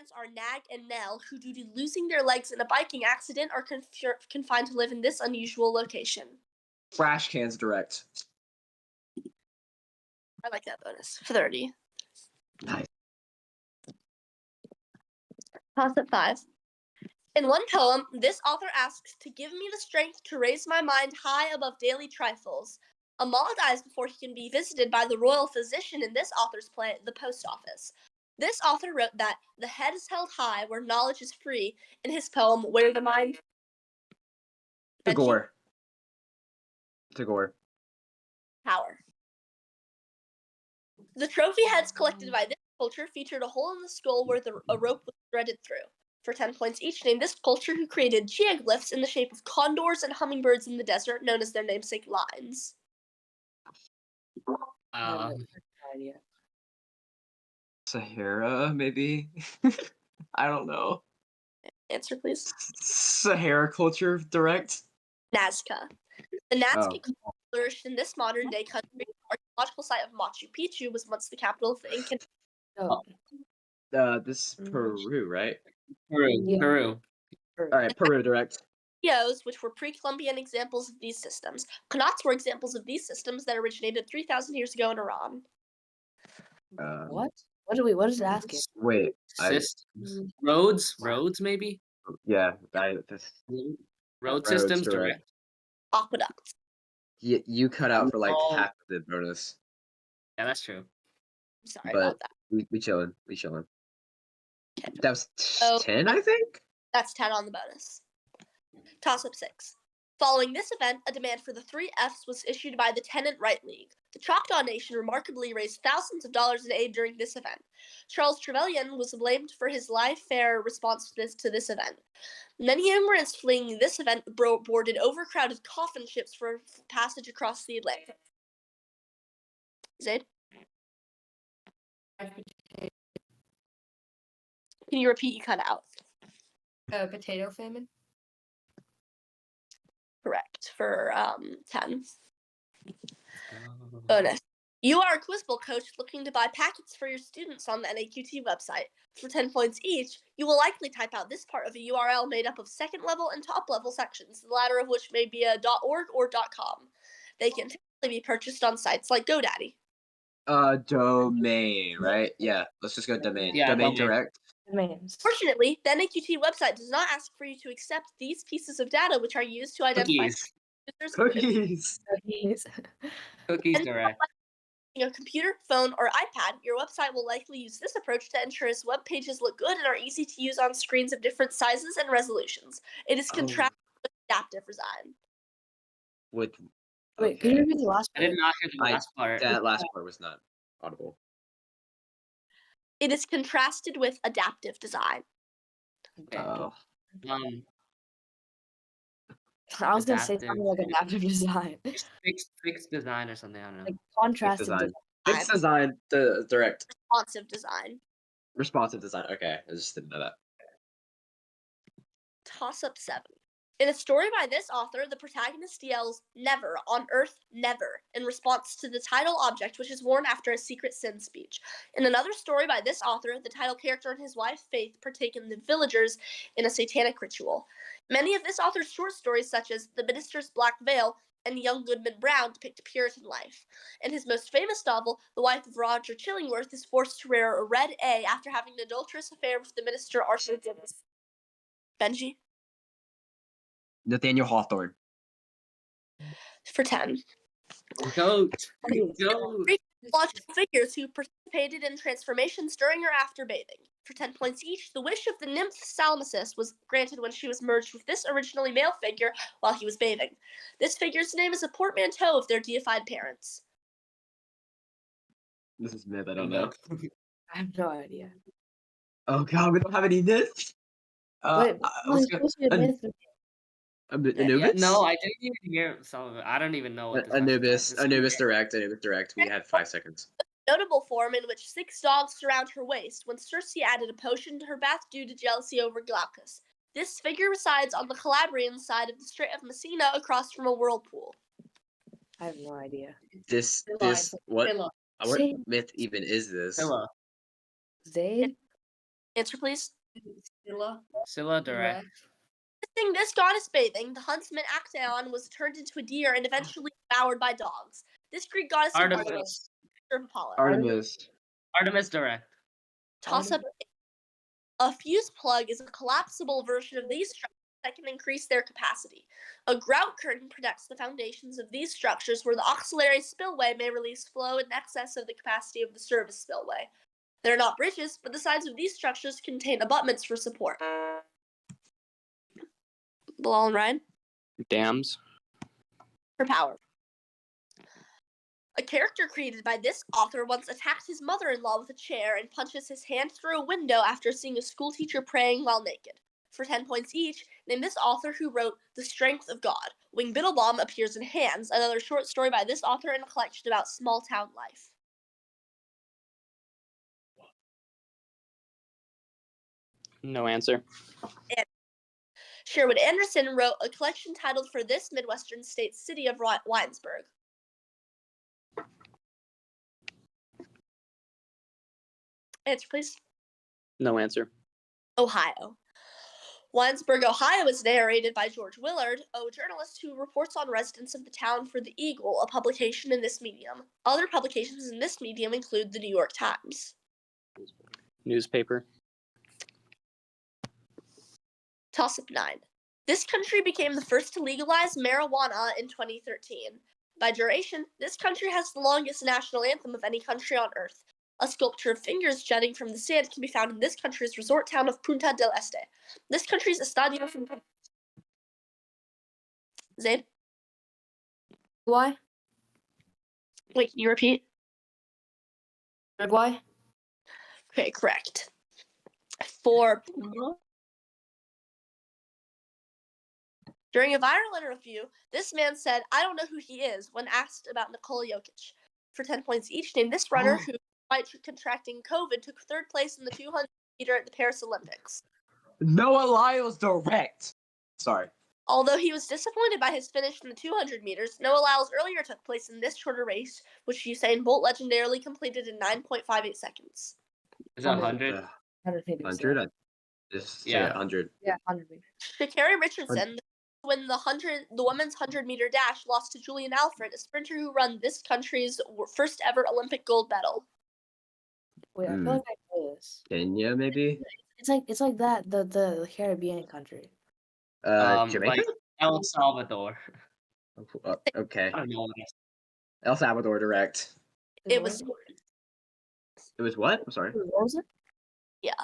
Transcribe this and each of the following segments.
parents are Nag and Nell, who, due to losing their legs in a biking accident, are confined to live in this unusual location. Trash cans direct. I like that bonus. 30. Nice. Toss at 5. In one poem, this author asks to give me the strength to raise my mind high above daily trifles. Amal dies before he can be visited by the royal physician in this author's play, The Post Office. This author wrote that the head is held high where knowledge is free in his poem, Where the Mind... Tagore. Tagore. Power. The trophy heads collected by this culture featured a hole in the skull where a rope was threaded through. For 10 points each, name this culture who created geoglyphs in the shape of condors and hummingbirds in the desert, known as their namesake lines. Idea. Sahara, maybe? I don't know. Answer, please. Sahara culture direct? Nazca. The Nazca culture flourished in this modern-day country. The archaeological site of Machu Picchu was once the capital of the Incan. This is Peru, right? Peru. Alright, Peru direct. Rios, which were pre-Columbian examples of these systems. Qanats were examples of these systems that originated 3,000 years ago in Iran. What? What is it asking? Wait, Roads maybe? Yeah, Road systems direct. Aqueducts. You cut out for like half of the bonus. Yeah, that's true. Sorry about that. We chilling. Okay. That was 10, I think? That's 10 on the bonus. Toss up 6. Following this event, a demand for the 3 Fs was issued by the Tenant Right League. The Choctaw Nation remarkably raised thousands of dollars in aid during this event. Charles Trevelyan was blamed for his live-fare response to this event. Many immigrants fleeing this event boarded overcrowded coffin ships for passage across the Atlantic. Zaid? Can you repeat? You cut out. Potato famine? Correct, for 10. Bonus. You are a quiz bowl coach looking to buy packets for your students on the NAQT website. For 10 points each, you will likely type out this part of a URL made up of second level and top level sections, the latter of which may be a .org or .com. They can typically be purchased on sites like GoDaddy. Domain, right? Yeah, let's just go domain. Yeah, domain domain. direct. Domains. Fortunately, the NAQT website does not ask for you to accept these pieces of data, which are used to identify users. Cookies direct. A computer, phone, or iPad, your website will likely use this approach to ensure its web pages look good and are easy to use on screens of different sizes and resolutions. It is contrasted with adaptive design. Wait, can you repeat the last part? I did not hear the last part. That last part was not audible. It is contrasted with adaptive design. Oh. I was gonna say something like adaptive design. Fixed design or something, I don't know. Like contrastive design. Fixed design, the direct. Responsive design. Responsive design, okay. I just didn't know that. Toss up 7. In a story by this author, the protagonist yells, "Never, on earth, never," in response to the title object, which is worn after a secret sin speech. In another story by this author, the title character and his wife, Faith, partake in the villagers in a satanic ritual. Many of this author's short stories, such as The Minister's Black Veil and Young Goodman Brown, depict Puritan life. In his most famous novel, the wife of Roger Chillingworth is forced to wear a red A after having an adulterous affair with the minister Arthur Guinness. Benji? Nathaniel Hawthorne. For 10. Goat. Logical figures who participated in transformations during or after bathing. For 10 points each, the wish of the nymph Salmacis was granted when she was merged with this originally male figure while he was bathing. This figure's name is a portmanteau of their deified parents. This is myth, I don't know. I have no idea. Oh god, we don't have any myths? Anubis? No, I didn't even hear some of it. I don't even know what this Anubis direct. We had 5 seconds. Notable form in which 6 dogs surround her waist when Circe added a potion to her bath due to jealousy over Glaucus. This figure resides on the Calabrian side of the Strait of Messina across from a whirlpool. I have no idea. What myth even is this? Zaid? Answer, please. Scylla Direct. Witnessing this goddess bathing, the huntsman Actaeon was turned into a deer and eventually devoured by dogs. This Greek goddess Artemis. of Apollo. Artemis Direct. Toss up. A fuse plug is a collapsible version of these structures that can increase their capacity. A grout curtain protects the foundations of these structures where the auxiliary spillway may release flow in excess of the capacity of the service spillway. They're not bridges, but the sides of these structures contain abutments for support. Bilal and Ryan? Dams. For power. A character created by this author once attacked his mother-in-law with a chair and punches his hand through a window after seeing a schoolteacher praying while naked. For 10 points each, name this author who wrote The Strength of God. Wing Biddlebaum appears in Hands, another short story by this author in a collection about small-town life. No answer. And Sherwood Anderson wrote a collection titled For This Midwestern State City of Winesburg. Answer, please. No answer. Ohio. Winesburg, Ohio is narrated by George Willard, a journalist who reports on residents of the town for The Eagle, a publication in this medium. Other publications in this medium include the New York Times. Newspaper. Toss-up 9. This country became the first to legalize marijuana in 2013. By duration, this country has the longest national anthem of any country on Earth. A sculpture of fingers jutting from the sand can be found in this country's resort town of Punta del Este. This country's Estadio Central. Zaid? Why? Wait, can you repeat? Uruguay? Okay, correct. For during a viral interview, this man said, "I don't know who he is," when asked about Nikola Jokic. For 10 points each, name this runner who, despite contracting COVID, took third place in the 200 meter at the Paris Olympics. Noah Lyles Direct. Sorry. Although he was disappointed by his finish in the 200 meters, Noah Lyles earlier took place in this shorter race, which Usain Bolt legendarily completed in 9.58 seconds. Is it 100? 100 meters. 100? I just say 100. Yeah, 100 meters. Sha'Carri Richardson, when the women's 100-meter dash, lost to Julian Alfred, a sprinter who won this country's first ever Olympic gold medal. Wait, I feel like I know this. Kenya, maybe? It's like that, the Caribbean country. Jamaica? Like El Salvador. Okay. I don't know what it is. El Salvador Direct. It was. It was what? I'm sorry. What was it? Yeah.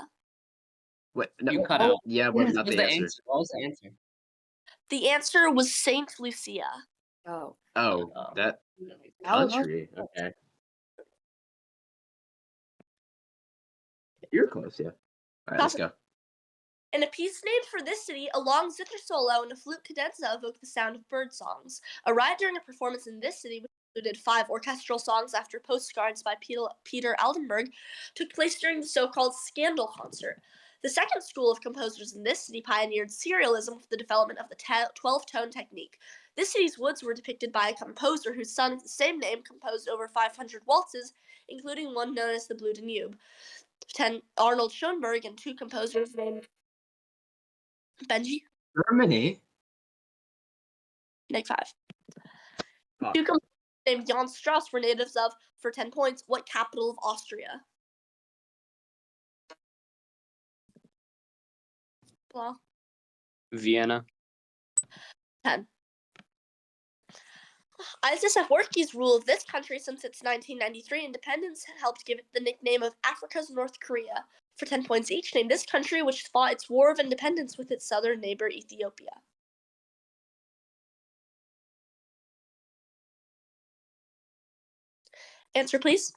What? No. You cut out. Yeah, what's not What the was answer? What was the answer? The answer was Saint Lucia. Oh. Oh, that country. Okay. You're close, yeah. All right, let's go. In a piece named for this city, a long zither solo and a flute cadenza evoke the sound of bird songs. A riot during a performance in this city, which included 5 orchestral songs after postcards by Peter Aldenberg, took place during the so-called Scandal concert. The second school of composers in this city pioneered serialism with the development of the 12-tone technique. This city's woods were depicted by a composer whose son of the same name composed over 500 waltzes, including one known as the Blue Danube. Arnold Schoenberg and 2 composers named Benji? Germany? Nick 5. Fuck. 2 composers named Jan Strauss were natives of, for 10 points, what capital of Austria? Well, Vienna. 10. Isis Afwerki's rule of this country since its 1993 independence helped give it the nickname of Africa's North Korea. For 10 points each, name this country which fought its war of independence with its southern neighbor Ethiopia. Answer, please.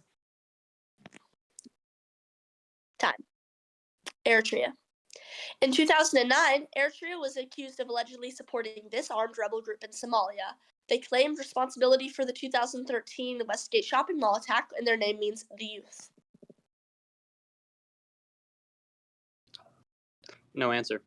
Time. Eritrea. In 2009, Eritrea was accused of allegedly supporting this armed rebel group in Somalia. They claimed responsibility for the 2013 Westgate shopping mall attack, and their name means the youth. No answer.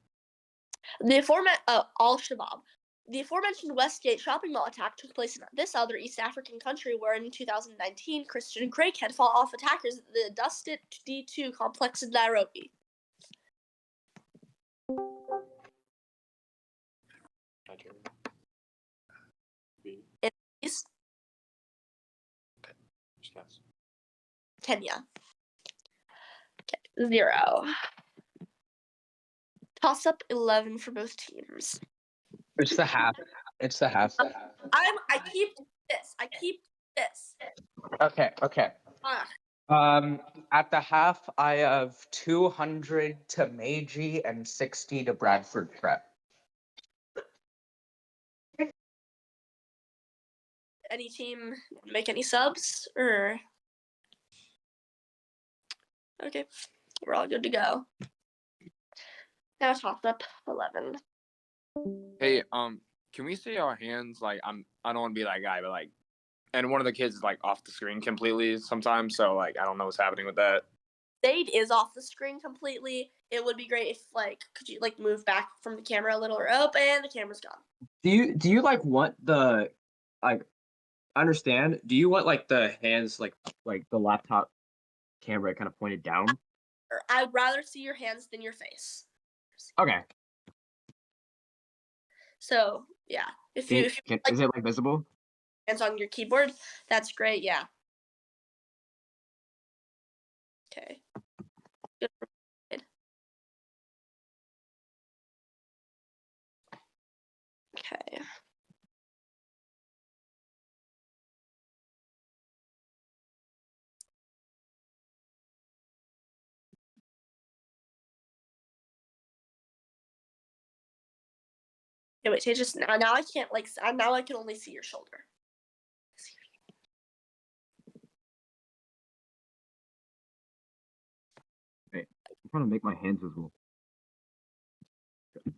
Al-Shabaab. The aforementioned Westgate shopping mall attack took place in this other East African country where in 2019, Christian Craig had fought off attackers at the Dustit D2 complex in Nairobi. East Kenya. Okay, 0. Toss up 11 for both teams. It's the half. It's the half. I keep this. Okay. At the half, I have 200 to Meiji and 60 to Bradford Prep. Any team make any subs or? Okay, we're all good to go. Now toss up 11. Hey, can we see our hands? Like, I don't want to be that guy, but like, and one of the kids is like off the screen completely sometimes, so like, I don't know what's happening with that. Sade is off the screen completely. It would be great if could you move back from the camera a little, or and the camera's gone. Do you want the I understand? Do you want the hands like the laptop camera kind of pointed down? I'd rather see your hands than your face. Okay. So yeah, if you is it visible? Hands on your keyboard, that's great. Yeah. Okay. Good. Okay. Yeah, wait, just now I can't now I can only see your shoulder. Wait, I'm trying to make my hands visible.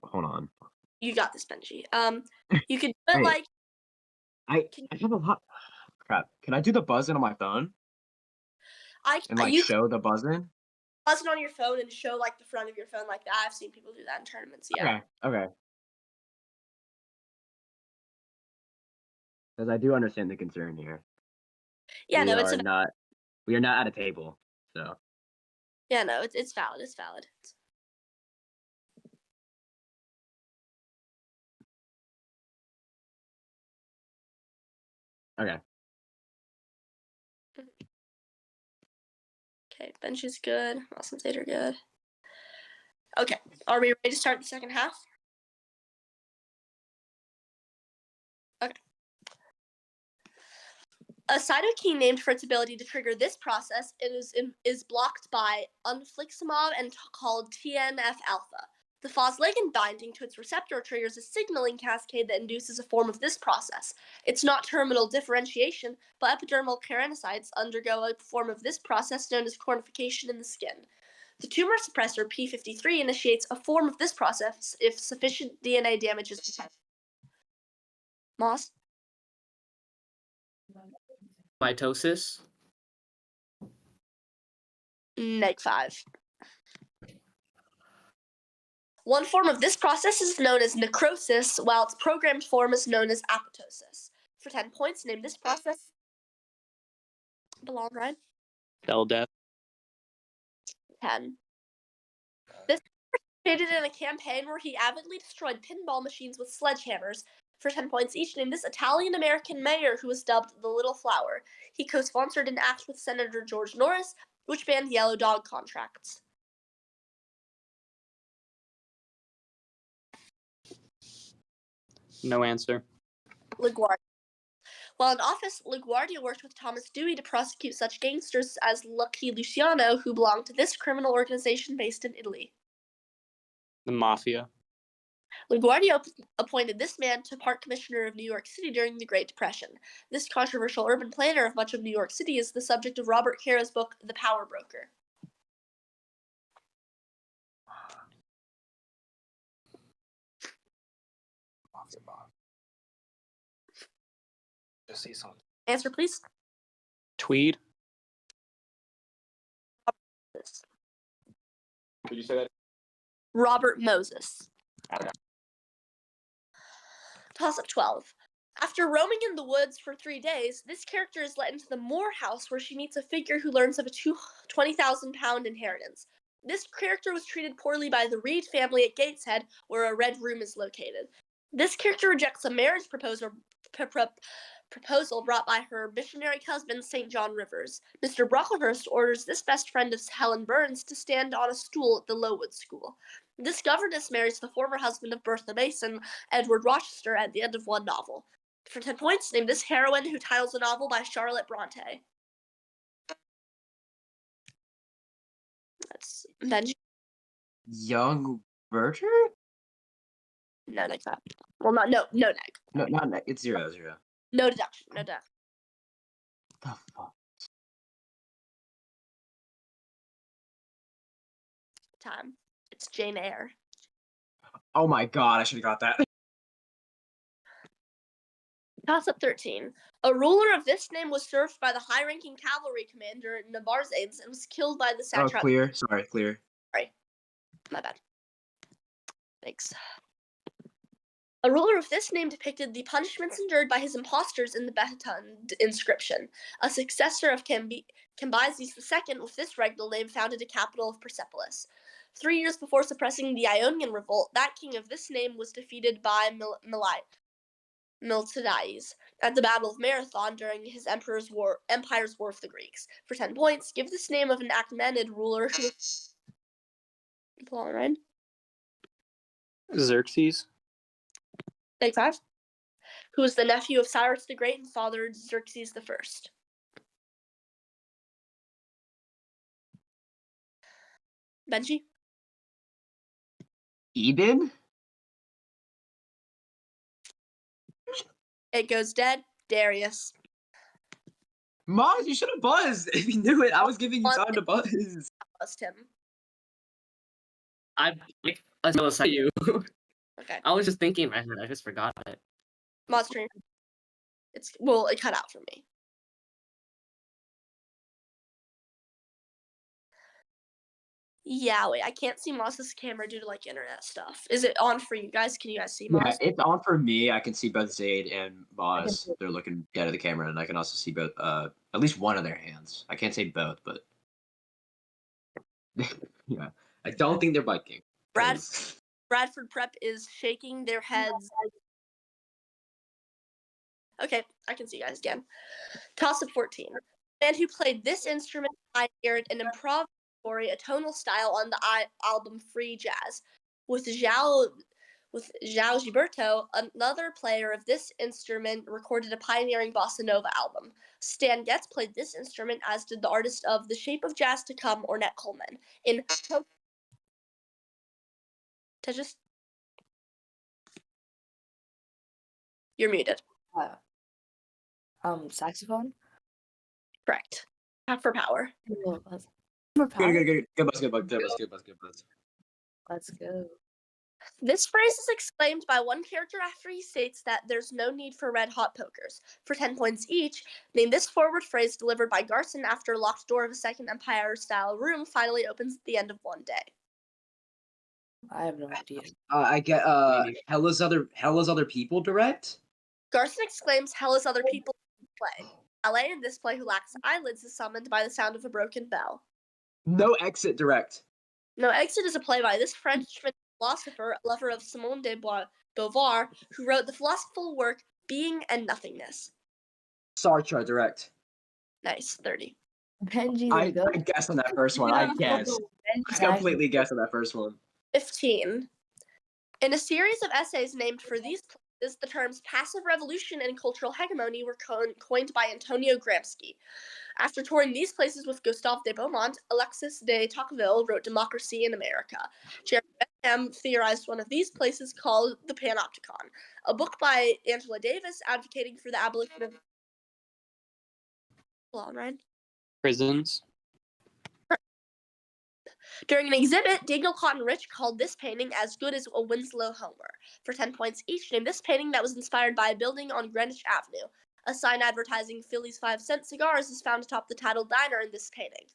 Hold on. You got this, Benji. You could do it Hey, I have a lot. Crap. Can I do the buzzing on my phone? And show the buzzing? Buzz it on your phone and show the front of your phone like that. I've seen people do that in tournaments. Yeah. Okay. Because I do understand the concern here. Yeah, no, we are not at a table, so. Yeah, no, it's valid. It's valid. Okay. Okay, bench is good. Awesome State are good. Okay, are we ready to start the second half? Okay. A cytokine named for its ability to trigger this process is blocked by infliximab and called TNF-alpha. The phospholipid binding to its receptor triggers a signaling cascade that induces a form of this process. It's not terminal differentiation, but epidermal keratinocytes undergo a form of this process known as cornification in the skin. The tumor suppressor P53 initiates a form of this process if sufficient DNA damage is detected. Moss? Mitosis. -5. One form of this process is known as necrosis, while its programmed form is known as apoptosis. For 10 points, name this process. Belong, Ryan? Cell death. 10. This participated in a campaign where he avidly destroyed pinball machines with sledgehammers. For 10 points each, name this Italian-American mayor who was dubbed the Little Flower. He co-sponsored an act with Senator George Norris, which banned yellow dog contracts. No answer. LaGuardia. While in office, LaGuardia worked with Thomas Dewey to prosecute such gangsters as Lucky Luciano, who belonged to this criminal organization based in Italy. The mafia. LaGuardia appointed this man to Park Commissioner of New York City during the Great Depression. This controversial urban planner of much of New York City is the subject of Robert Cara's book, The Power Broker. Just say something. Answer, please. Tweed. Could you say that? Robert Moses. Toss up 12. After roaming in the woods for 3 days, this character is let into the Moore house where she meets a figure who learns of a 20,000-pound inheritance. This character was treated poorly by the Reed family at Gateshead, where a red room is located. This character rejects a marriage proposal brought by her missionary husband, St. John Rivers. Mr. Brocklehurst orders this best friend of Helen Burns to stand on a stool at the Lowood School. This governess marries the former husband of Bertha Mason, Edward Rochester, at the end of one novel. For 10 points, name this heroine who titles a novel by Charlotte Bronte. That's Benji. Young Berger? No neg that. Well, no neg. No, not neg. It's 0, 0. No deduction. No deduction. The fuck? Time. It's Jane Eyre. Oh my god, I should have got that. Toss up 13. A ruler of this name was served by the high-ranking cavalry commander Nabarzades and was killed by the Oh, satrap. clear. Sorry, clear. Sorry. My bad. Thanks. A ruler of this name depicted the punishments endured by his impostors in the Betun inscription. A successor of Cambyses II with this regnal name founded a capital of Persepolis. 3 years before suppressing the Ionian revolt, that king of this name was defeated by Miltiades at the Battle of Marathon during his empire's war with the Greeks. For 10 points, give this name of an Achaemenid ruler who right? Xerxes. Take 5. Who was the nephew of Cyrus the Great and fathered Xerxes the First. Benji? Eden? It goes dead. Darius. Maz, you should have buzzed. If you knew it, I was giving you time to buzz. Buzzed him. I was you. Okay. I was just thinking in my head. I just forgot it. Maz turn. It cut out for me. Yeah, wait, I can't see Maz's camera due to like internet stuff. Is it on for you guys? Can you guys see Maz? Yeah, it's on for me. I can see both Zaid and Maz. They're looking dead at the camera, and I can also see both. At least one of their hands. I can't say both, but yeah, I don't think they're biking. Bradford Prep is shaking their heads. Okay, I can see you guys again. Toss up 14. The man who played this instrument pioneered an improvisatory atonal style on the album Free Jazz. With João Gilberto, another player of this instrument, recorded a pioneering bossa nova album. Stan Getz played this instrument, as did the artist of The Shape of Jazz to Come, Ornette Coleman. Tejas? You're muted. Saxophone. Correct. Half for power. For power. Good buzz. Let's go. This phrase is exclaimed by one character after he states that there's no need for red-hot pokers. For 10 points each, name this forward phrase delivered by Garson after a locked door of a Second Empire-style room finally opens at the end of one day. I have no idea. I get Hella's other people direct. Garson exclaims Hella's other people in play. LA in this play who lacks eyelids is summoned by the sound of a broken bell. No exit direct. No Exit is a play by this Frenchman philosopher, lover of Simone de Beauvoir, who wrote the philosophical work Being and Nothingness. Sartre direct. Nice, 30. Benji, I guessed on that first one. I guessed. I completely guessed on that first one. 15. In a series of essays named for these places, the terms passive revolution and cultural hegemony were coined by Antonio Gramsci. After touring these places with Gustave de Beaumont, Alexis de Tocqueville wrote Democracy in America. Jeremy Bentham theorized one of these places called the Panopticon, a book by Angela Davis advocating for the abolition of... Hold on, Ryan. Prisons. During an exhibit, Daniel Cotton Rich called this painting as good as a Winslow Homer. For 10 points each, name this painting that was inspired by a building on Greenwich Avenue. A sign advertising Philly's 5-cent cigars is found atop the title diner in this painting.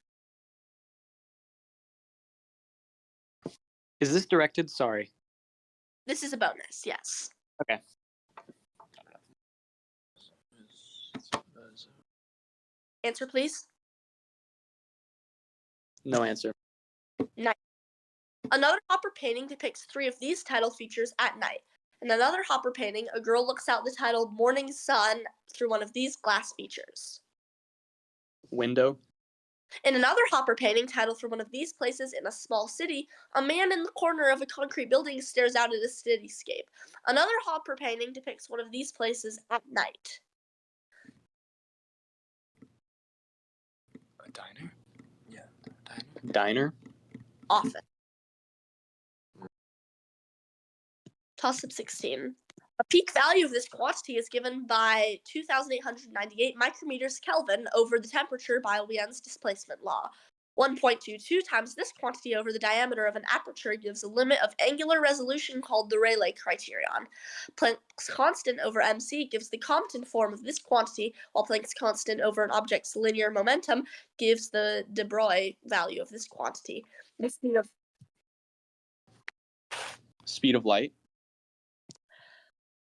Is this directed? Sorry. This is a bonus, yes. Okay. Answer, please. No answer. Night. Another Hopper painting depicts 3 of these title features at night. In another Hopper painting, a girl looks out the title Morning Sun through one of these glass features. Window. In another Hopper painting titled from one of these places in a small city, a man in the corner of a concrete building stares out at a cityscape. Another Hopper painting depicts one of these places at night. A diner? Yeah, diner. Diner. Often. Toss-up 16. A peak value of this quantity is given by 2,898 micrometers Kelvin over the temperature by Wien's displacement law. 1.22 times this quantity over the diameter of an aperture gives a limit of angular resolution called the Rayleigh criterion. Planck's constant over mc gives the Compton form of this quantity, while Planck's constant over an object's linear momentum gives the de Broglie value of this quantity. The Speed of light.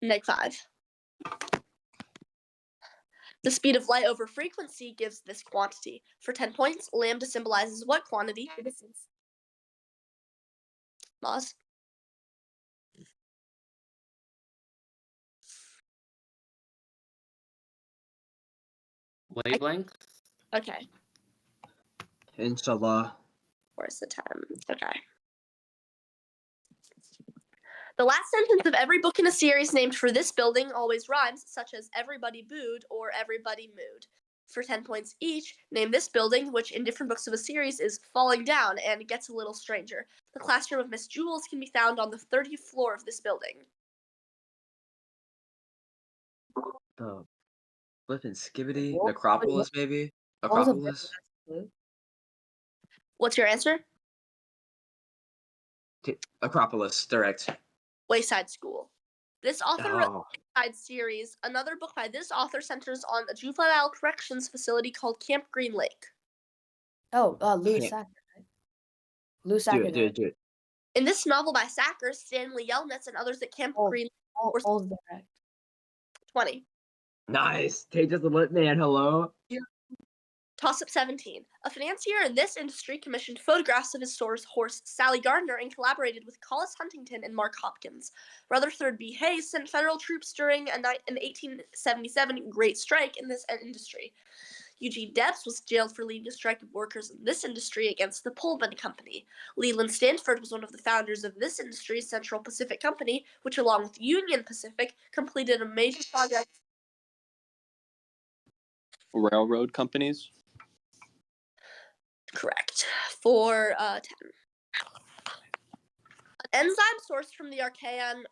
-5. The speed of light over frequency gives this quantity. For 10 points, lambda symbolizes what quantity? The distance. Moz? Wavelength. Okay. Inshallah. Where's the time? Okay. The last sentence of every book in a series named for this building always rhymes, such as Everybody Booed or Everybody Mood. For 10 points each, name this building, which in different books of a series is falling down and gets a little stranger. The classroom of Miss Jules can be found on the 30th floor of this building. The flippin' skibbity What? necropolis, maybe? What was the Acropolis? clue? What's your answer? Acropolis, direct. Wayside School. This author wrote Oh, the Wayside series. Another book by this author centers on a juvenile corrections facility called Camp Green Lake. Oh, Louis Can't- Sacker. Right? Louis do Sacker. it, do it. In this novel by Sacker, Stanley Yelnats, and others at Camp Oh. Green All direct. 20. Nice. Take just a lit man, hello. Toss-up 17. A financier in this industry commissioned photographs of his horse, Sally Gardner, and collaborated with Collis Huntington and Mark Hopkins. Rutherford B. Hayes sent federal troops during an 1877 Great Strike in this industry. Eugene Debs was jailed for leading a strike of workers in this industry against the Pullman Company. Leland Stanford was one of the founders of this industry, Central Pacific Company, which, along with Union Pacific, completed a major project. Railroad companies. Correct. For 10. An enzyme sourced from the Archaean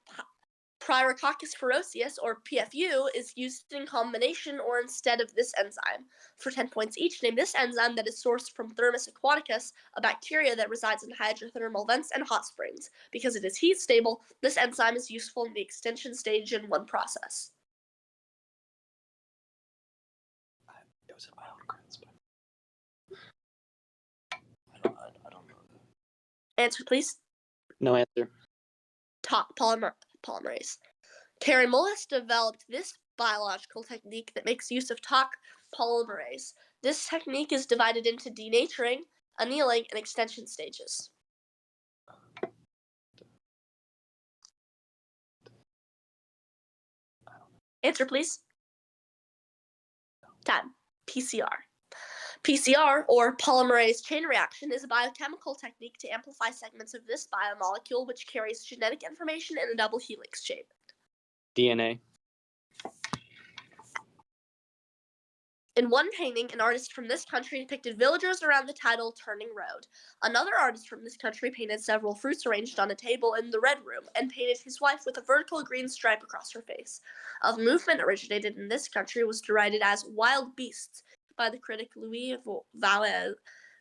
Pyrrhococcus ferocis, or PFU, is used in combination or instead of this enzyme. For 10 points each, name this enzyme that is sourced from Thermus aquaticus, a bacteria that resides in hydrothermal vents and hot springs. Because it is heat stable, this enzyme is useful in the extension stage in one process. It was in my own grades, but I don't know. Answer, please. No answer. Polymerase. Karen Mullis developed this biological technique that makes use of Talk polymerase. This technique is divided into denaturing, annealing, and extension stages. Answer, please. Time. PCR. PCR, or polymerase chain reaction, is a biochemical technique to amplify segments of this biomolecule, which carries genetic information in a double helix shape. DNA. In one painting, an artist from this country depicted villagers around the title Turning Road. Another artist from this country painted several fruits arranged on a table in the Red Room and painted his wife with a vertical green stripe across her face. A movement originated in this country was derided as wild beasts by the critic Louis Vallès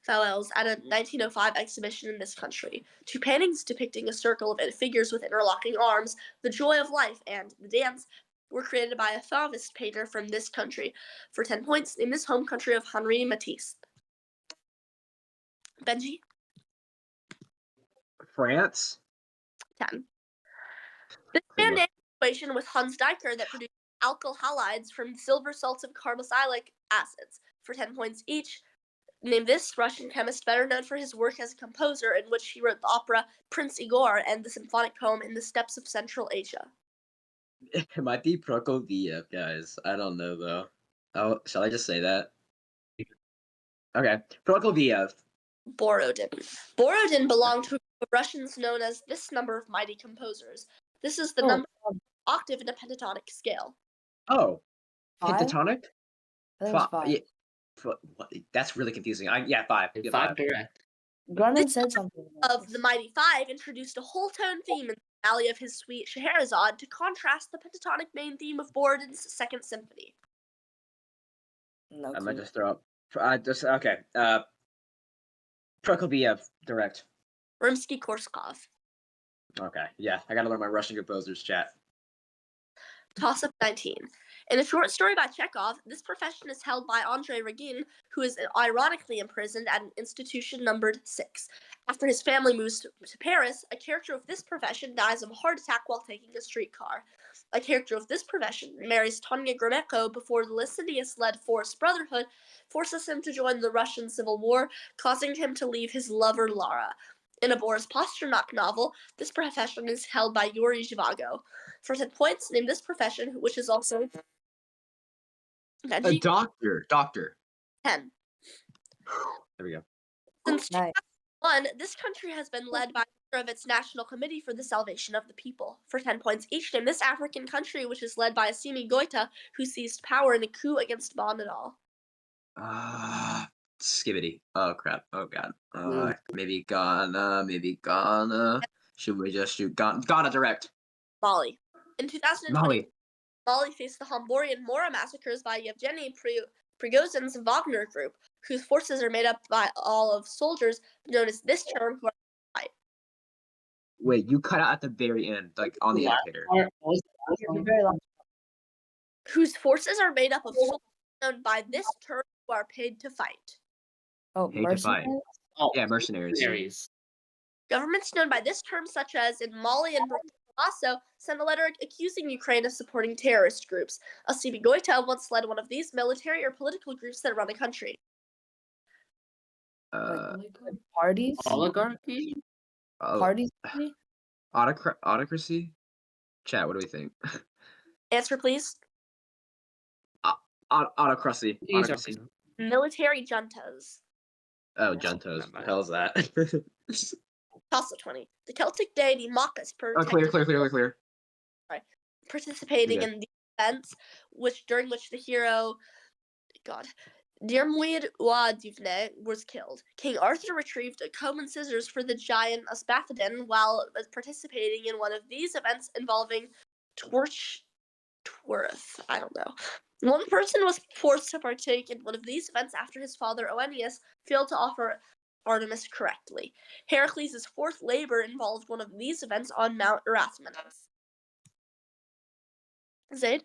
at a 1905 exhibition in this country. Two paintings depicting a circle of figures with interlocking arms, The Joy of Life and The Dance, were created by a Fauvist painter from this country. For 10 points, name this home country of Henri Matisse. Benji? France? 10. This man named equation with Hans Diker that produced alkyl halides from silver salts of carboxylic acids. For 10 points each, name this Russian chemist better known for his work as a composer, in which he wrote the opera Prince Igor and the symphonic poem In the Steppes of Central Asia. It might be Prokofiev, guys. I don't know though. Oh, shall I just say that? Okay, Prokofiev. Borodin. Borodin belonged to a group of Russians known as this number of mighty composers. This is the Oh, number octave in a pentatonic scale. Oh, 5? pentatonic. I think it's 5. Yeah, what? That's really confusing. Yeah, 5. Yeah, 5 correct. Grunman said something about Of the this. Mighty Five introduced a whole tone theme in the finale of his suite Scheherazade to contrast the pentatonic main theme of Borodin's Second Symphony. No I might clue. just throw up. Okay. Prokofiev, direct. Rimsky-Korsakov. Okay, yeah, I gotta learn my Russian composers, chat. Toss-up 19. In a short story by Chekhov, this profession is held by Andrei Regin, who is ironically imprisoned at an institution numbered 6. After his family moves to Paris, a character of this profession dies of a heart attack while taking a streetcar. A character of this profession marries Tonya Gromeko before the Licinius-led Forest Brotherhood forces him to join the Russian Civil War, causing him to leave his lover Lara. In a Boris Pasternak novel, this profession is held by Yuri Zhivago. For 10 points, name this profession, which is also A Meji. doctor. 10. There we go. Since Nice. 2001, this country has been led by a member of its National Committee for the Salvation of the People. For 10 points each, name this African country, which is led by Assimi Goita, who seized power in a coup against Bonadal. Skibbity. Oh crap. Oh god. Maybe Ghana. Should we just shoot Ghana direct? Mali. In 2020, Mali. Mali faced the Homborian Mora massacres by Yevgeny Prigozhin's Wagner group, whose forces are made up by all of soldiers known as this term who are fight. Wait, you cut out at the very end, like on the indicator. Very long. Whose forces are made up of soldiers known by this term who are paid to fight. Oh, Paid to fight. mercenaries? Oh, Yeah, mercenaries. mercenaries. Governments known by this term, such as in Mali and Burkina Faso, sent a letter accusing Ukraine of supporting terrorist groups. Assimi Goita once led one of these military or political groups that run a country. Parties? Oligarchy? Parties? maybe? Autocracy? Chat, what do we think? Answer, please. Autocracy. These are Autocracy. Military juntas. Oh, juntos. What the hell is that? Toss-up 20. The Celtic deity Maccas Clear. participating Okay. in the events during which the hero Diarmuid Ua Divne was killed. King Arthur retrieved a comb and scissors for the giant Ysbaddaden while participating in one of these events involving Tworth. I don't know. One person was forced to partake in one of these events after his father Oeneus failed to offer Artemis correctly. Heracles' fourth labor involved one of these events on Mount Erathmanus. Zaid?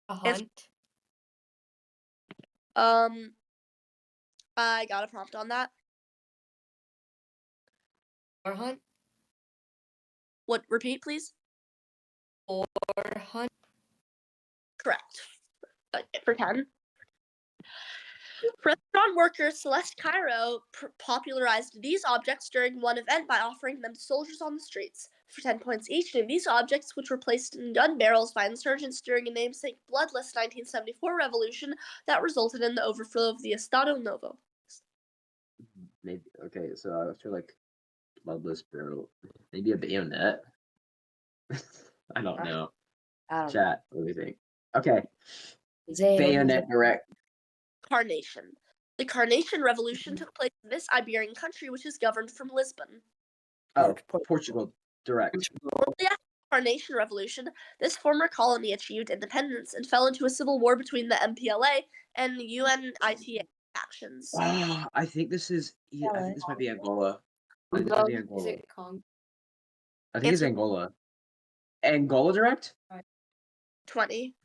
A hunt? I got a prompt on that. Or hunt? What? Repeat, please. Or hunt? Correct. For 10. Restaurant worker Celeste Cairo popularized these objects during one event by offering them to soldiers on the streets. For 10 points each, name these objects, which were placed in gun barrels by insurgents during a namesake bloodless 1974 revolution that resulted in the overthrow of the Estado Novo. Maybe okay, so I feel like bloodless barrel. Maybe a bayonet. I don't know. I don't know. Chat, what do we think? Okay. Zaid, what do you Bayonet think? direct. Carnation. The Carnation Revolution took place in this Iberian country, which is governed from Lisbon. Oh, Portugal direct. Shortly after the Carnation Revolution, this former colony achieved independence and fell into a civil war between the MPLA and UNITA factions. I think this is. I think this might be Angola. I think this might be Angola. I think it's Answer. Angola. Angola direct? 20.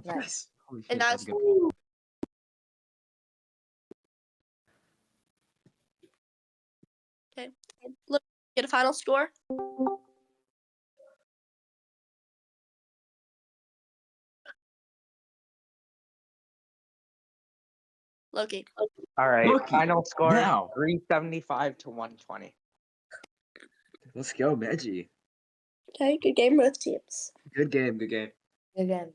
Nice. Holy shit, And that's that's a good. okay. Look, get a final score. Loki. All right. Loki, Final score now. 375 to 120. Let's go, Meji. Okay, good game, both teams. Good game. Good game. Again,